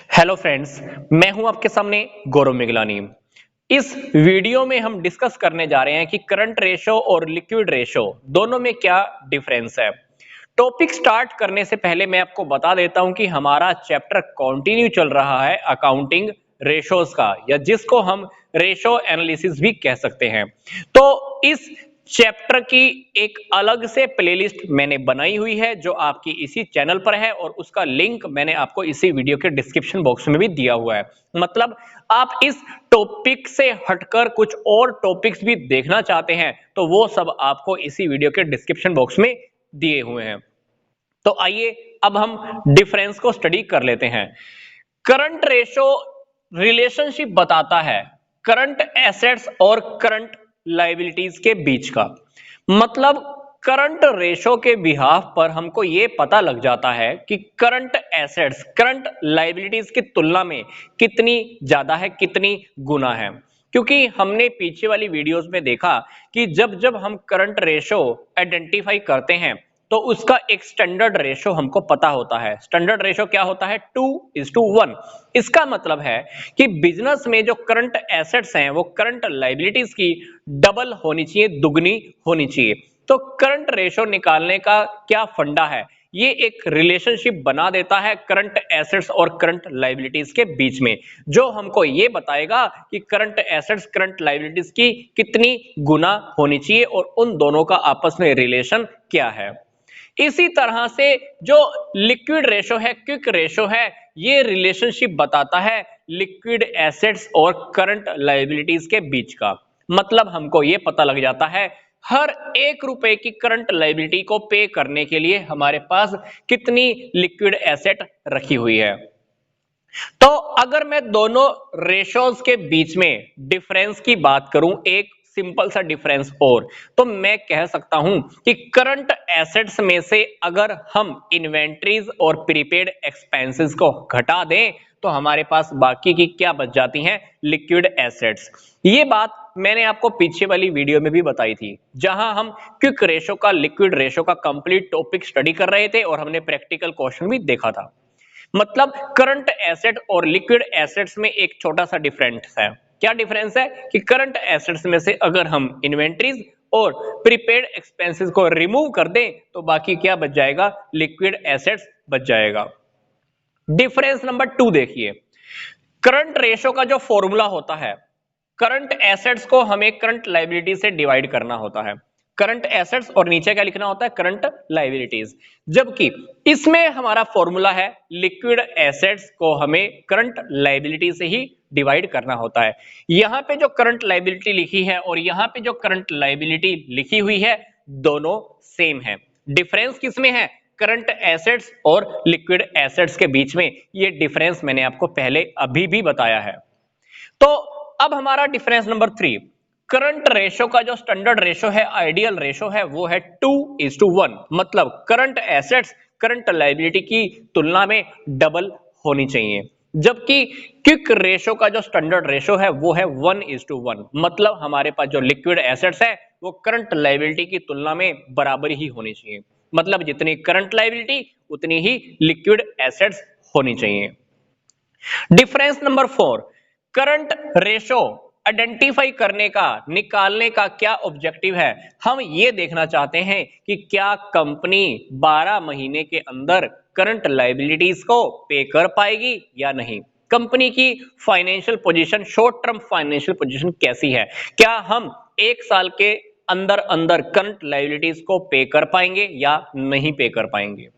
Hello friends, मैं हूं आपके सामने गौरव मिगलानी। इस वीडियो में हम डिस्कस करने जा रहे हैं कि करंट रेशो और लिक्विड रेशो दोनों में क्या डिफरेंस है। टॉपिक स्टार्ट करने से पहले मैं आपको बता देता हूं कि हमारा चैप्टर कंटिन्यू चल रहा है अकाउंटिंग रेशोज का, या जिसको हम रेशो एनालिसिस भी कह सकते हैं। तो इस चैप्टर की एक अलग से प्लेलिस्ट मैंने बनाई हुई है जो आपकी इसी चैनल पर है, और उसका लिंक मैंने आपको इसी वीडियो के डिस्क्रिप्शन बॉक्स में भी दिया हुआ है। मतलब आप इस टॉपिक से हटकर कुछ और टॉपिक्स भी देखना चाहते हैं तो वो सब आपको इसी वीडियो के डिस्क्रिप्शन बॉक्स में दिए हुए हैं। तो आइए अब हम डिफरेंस को स्टडी कर लेते हैं। करंट रेशो रिलेशनशिप बताता है करंट एसेट्स और करंट लायबिलिटीज के बीच का। मतलब करंट रेशो के बिहाफ पर हमको यह पता लग जाता है कि करंट एसेट्स करंट लायबिलिटीज की तुलना में कितनी ज्यादा है, कितनी गुना है। क्योंकि हमने पीछे वाली वीडियोस में देखा कि जब जब हम करंट रेशो आइडेंटिफाई करते हैं तो उसका एक स्टैंडर्ड रेशो हमको पता होता है। स्टैंडर्ड रेशो क्या होता है? 2:1। इसका मतलब है कि बिजनेस में जो करंट एसेट्स हैं वो करंट लायबिलिटीज की डबल होनी चाहिए, दुगनी होनी चाहिए। तो करंट रेशो निकालने का क्या फंडा है? ये एक रिलेशनशिप बना देता है करंट एसेट्स और करंट लायबिलिटीज के बीच में, जो हमको ये बताएगा कि करंट एसेट्स करंट लायबिलिटीज की कितनी गुना होनी चाहिए और उन दोनों का आपस में रिलेशन क्या है। इसी तरह से जो लिक्विड रेशो है, क्विक रेशो है, ये रिलेशनशिप बताता है लिक्विड एसेट्स और करंट लायबिलिटीज के बीच का। मतलब हमको ये पता लग जाता है हर 1 रुपए की करंट लायबिलिटी को पे करने के लिए हमारे पास कितनी लिक्विड एसेट रखी हुई है। तो अगर मैं दोनों रेशोज के बीच में डिफरेंस की बात करूं, एक सिंपल सा डिफरेंस, और तो मैं कह सकता हूं कि करंट एसेट्स में से अगर हम इन्वेंट्रीज और प्रीपेड एक्सपेंसेस को घटा दें तो हमारे पास बाकी की क्या बच जाती हैं? Liquid assets. ये बात मैंने आपको पीछे वाली वीडियो में भी बताई थी, जहां हम क्विक रेशो का लिक्विड रेशो का कंप्लीट टॉपिक स्टडी कर रहे थे और हमने प्रैक्टिकल क्वेश्चन भी देखा था। मतलब करंट एसेट और लिक्विड एसेट्स में एक छोटा सा डिफरेंस है। क्या डिफरेंस है? कि करंट एसेट्स में से अगर हम इन्वेंट्रीज और प्रीपेड एक्सपेंसेस को रिमूव कर दें तो बाकी क्या बच जाएगा? लिक्विड एसेट्स बच जाएगा। डिफरेंस नंबर 2 देखिए। करंट रेशो का जो फॉर्मूला होता है, करंट एसेट्स को हमें करंट लायबिलिटी से डिवाइड करना होता है। करंट एसेट्स और नीचे क्या लिखना होता है? Current liabilities. जबकि इसमें हमारा फॉर्मूला है लिक्विड एसेट्स को हमें करंट लायबिलिटी से ही डिवाइड करना होता है। यहां पे जो करंट लायबिलिटी लिखी है और यहां पे जो करंट लायबिलिटी लिखी हुई है, दोनों सेम है। डिफरेंस किसमें है? करंट एसेट्स और लिक्विड एसेट्स के बीच में। ये डिफरेंस मैंने आपको पहले अभी भी बताया है। तो अब हमारा डिफरेंस नंबर 3, करंट रेशो का जो स्टैंडर्ड रेशो है, आइडियल रेशो है, वो है 2:1। मतलब करंट एसेट्स करंट लायबिलिटी की तुलना में डबल होनी चाहिए। जबकि क्विक रेशो का जो स्टैंडर्ड रेशो है वो है 1:1। मतलब हमारे पास जो लिक्विड एसेट्स है वो करंट लायबिलिटी की तुलना में बराबर ही होनी चाहिए। मतलब जितनी करंट लायबिलिटी उतनी ही लिक्विड एसेट्स होनी चाहिए। Difference number 4, current ratio identify करने का, निकालने का क्या ऑब्जेक्टिव है? हम ये देखना चाहते हैं कि क्या कंपनी 12 महीने के अंदर करंट लायबिलिटीज को पे कर पाएगी या नहीं। कंपनी की financial position, short term financial position कैसी है? क्या हम 1 साल के अंदर अंदर करंट लायबिलिटीज को पे कर पाएंगे या नहीं पे कर पाएंगे।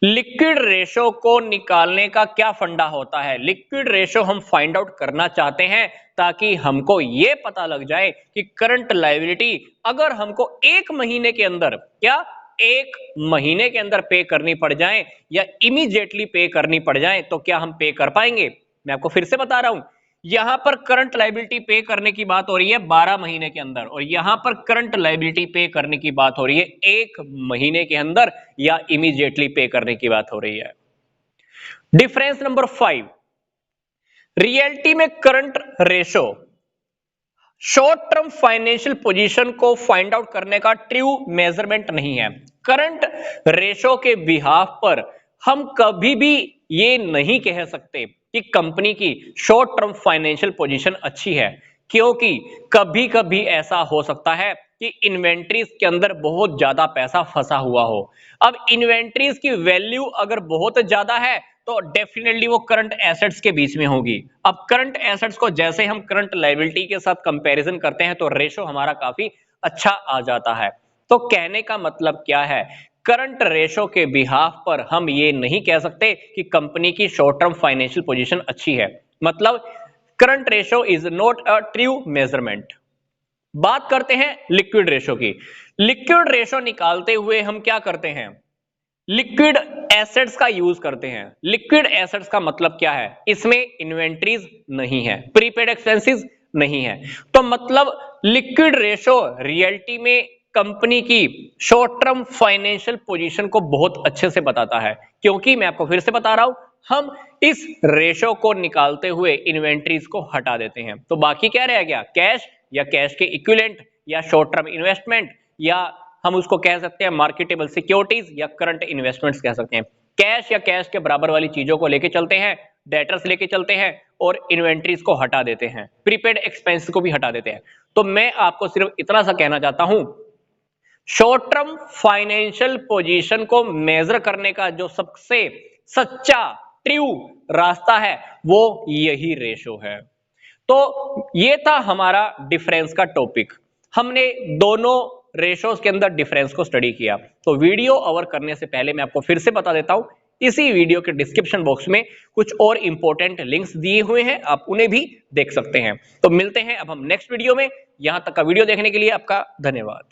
लिक्विड रेशो को निकालने का क्या फंडा होता है? लिक्विड रेशो हम फाइंड आउट करना चाहते हैं ताकि हमको यह पता लग जाए कि करंट लायबिलिटी अगर हमको 1 महीने के अंदर, क्या 1 महीने के अंदर पे करनी पड़ जाए या इमीडिएटली पे करनी पड़ जाए तो क्या हम पे कर पाएंगे। मैं आपको फिर से बता रहा हूं, यहां पर करंट लायबिलिटी पे करने की बात हो रही है 12 महीने के अंदर, और यहां पर करंट लायबिलिटी पे करने की बात हो रही है 1 महीने के अंदर या इमीडिएटली पे करने की बात हो रही है। डिफरेंस नंबर 5, रियलिटी में current ratio short term financial position को फाइंड आउट करने का ट्रू मेजरमेंट नहीं है। करंट रेशो के बिहाफ पर हम कभी भी ये नहीं कह सकते कि कंपनी की शॉर्ट टर्म फाइनेंशियल पोजीशन अच्छी है, क्योंकि कभी कभी ऐसा हो सकता है कि इन्वेंट्रीज के अंदर बहुत ज्यादा पैसा फंसा हुआ हो। अब इन्वेंट्रीज की वैल्यू अगर बहुत ज्यादा है तो डेफिनेटली वो करंट एसेट्स के बीच में होगी। अब करंट एसेट्स को जैसे हम करंट लायबिलिटी के साथ कंपैरिजन करते हैं तो रेशो हमारा काफी अच्छा आ जाता है। तो कहने का मतलब क्या है, करंट रेशो के बिहाफ पर हम ये नहीं कह सकते कि कंपनी की शॉर्ट टर्म फाइनेंशियल पोजीशन अच्छी है। मतलब current ratio is not a true measurement. बात करते हैं लिक्विड रेशो की। लिक्विड रेशो निकालते हुए हम क्या करते हैं, लिक्विड एसेट्स का यूज करते हैं। लिक्विड एसेट्स का मतलब क्या है, इसमें इन्वेंट्रीज नहीं है, प्रीपेड एक्सपेंसेस नहीं है। तो मतलब लिक्विड रेशो रियलिटी में कंपनी की शॉर्ट टर्म फाइनेंशियल पोजीशन को बहुत अच्छे से बताता है, क्योंकि मैं आपको फिर से बता रहा हूं, हम इस रेशो को निकालते हुए इन्वेंट्रीज को हटा देते हैं, तो बाकी क्या रह गया, कैश या कैश के इक्विवेलेंट या शॉर्ट टर्म इन्वेस्टमेंट, या हम उसको कह सकते हैं मार्केटेबल सिक्योरिटीज या करंट इन्वेस्टमेंट्स कह सकते हैं। कैश या कैश के बराबर वाली चीजों को लेके चलते हैं, डेटर्स लेके चलते हैं और इन्वेंट्रीज को हटा देते हैं, प्रीपेड एक्सपेंस को भी हटा देते हैं। तो मैं आपको सिर्फ इतना सा कहना चाहता हूं, शॉर्ट टर्म फाइनेंशियल पोजीशन को मेजर करने का जो सबसे सच्चा ट्रू रास्ता है वो यही रेशो है। तो ये था हमारा डिफरेंस का टॉपिक। हमने दोनों रेशोज के अंदर डिफरेंस को स्टडी किया। तो वीडियो ओवर करने से पहले मैं आपको फिर से बता देता हूं, इसी वीडियो के डिस्क्रिप्शन बॉक्स में कुछ और इंपॉर्टेंट लिंक्स दिए हुए हैं, आप उन्हें भी देख सकते हैं। तो मिलते हैं अब हम नेक्स्ट वीडियो में। यहां तक का वीडियो देखने के लिए आपका धन्यवाद।